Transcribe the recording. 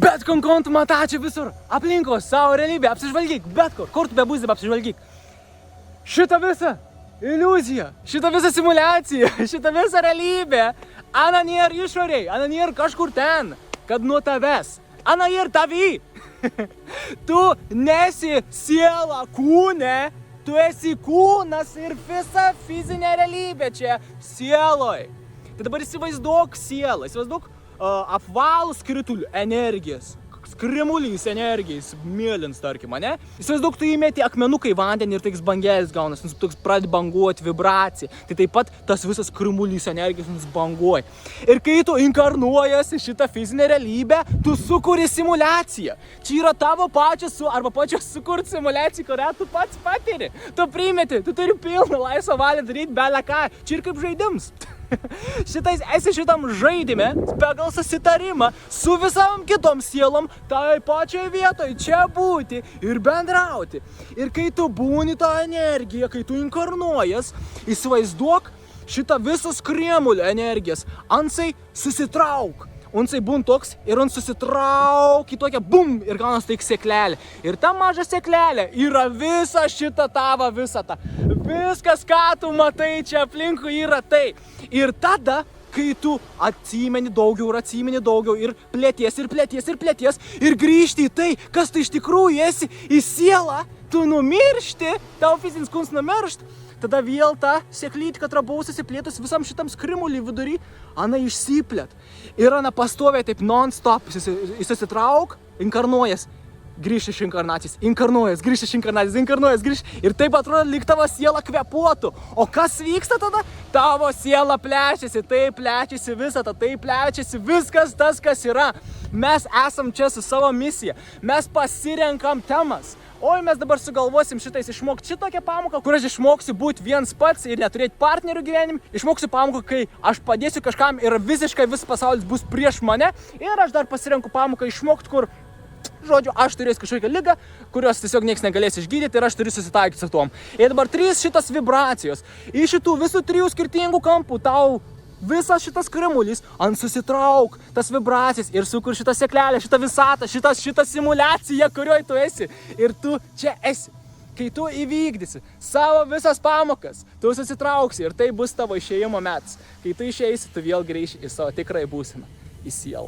Bet konkontų matačių visur, aplinkos, savo realybę, apsižvalgyk, bet kur tu bebūsi, apsižvalgyk. Šitą visą iliuziją, šitą visą simulaciją, šitą visą realybę, ana nėra išoriai, ana nėra kažkur ten, kad nuo tavęs, ana nėra tavy. Tu nesi siela kūne, tu esi kūnas ir visa fizinė realybė čia sieloj. Tai dabar įsivaizduok sielą, įsivaizduok apvalų skritulių energijas, skrimulys energijais, mėlyns, tarkim, ane? Įsivaizduok, tu įmeti akmenuką į vandenį ir toks bangelis gaunas, nes toks pradedi banguoti vibraciją. Tai taip pat tas visas skrimulys energijos banguoja. Ir kai tu inkarnuojasi šitą fizinę realybę, tu sukuri simuliaciją. Čia yra tavo pačios sukurti simuliaciją, kurią tu pats patiri. Tu primeti, tu turi pilną laisvą valią daryti belę ką. Čia ir kaip žaidims. Esi šitam žaidime pagal susitarimą su visam kitom sielom tai pačiai vietoj čia būti ir bendrauti. Ir kai tu būni tą energiją, kai tu inkarnuojas, įsivaizduok šitą visus kremulio energijas, ansai susitrauk. Unsai būn toks ir uns susitrauk į tokią bum ir gaunas taik sėklelė. Ir ta maža sėklelė yra visa šita tavo visata. Viskas, ką tu matai čia aplinkui yra tai. Ir tada, kai tu atsimeni daugiau ir plėties ir grįžti į tai, kas tu iš tikrųjų esi į sielą, tu numiršti, tavo fizinis kūnas numiršt, tada vėl ta sėklytė, kad rabausiasi plėtus visam šitam skrimulį vidury, ana išsiplėt. Ir ana pastoviai taip non-stop, jis įsitrauk, inkarnuojas, grįžti iš inkarnacijos, inkarnuojas, grįžti iš inkarnacijos, inkarnuojas, grįžti. Ir taip atrodo, lyg tavo siela kvepuotų. O kas vyksta tada? Tavo siela plečiasi, tai plečiasi visata, tai plečiasi viskas tas, kas yra. Mes esam čia su savo misija, mes pasirenkam temas. Oi, mes dabar sugalvosim šitais išmokti šitokią pamoką, kur aš išmoksiu būti viens pats ir neturėti partnerių gyvenime. Išmoksiu pamoką, kai aš padėsiu kažkam ir visiškai visas pasaulis bus prieš mane. Ir aš dar pasirenku pamoką išmokti, kur, žodžiu, aš turėsiu kažkokią ligą, kurios tiesiog niekas negalės išgydyti ir aš turiu susitaikyti su tom. Ir dabar 3 šitas vibracijos. Iš šitų visų 3 skirtingų kampų tau visas šitas kremulys ant susitrauk tas vibracijas ir sukur šitą sėklelę, šitą visatą, šitą simuliaciją, kurioje tu esi. Ir tu čia esi. Kai tu įvykdysi savo visas pamokas, tu susitrauksi ir tai bus tavo išėjimo metas. Kai tu išeisi, tu vėl grįši į savo tikrąją būseną, į sielą.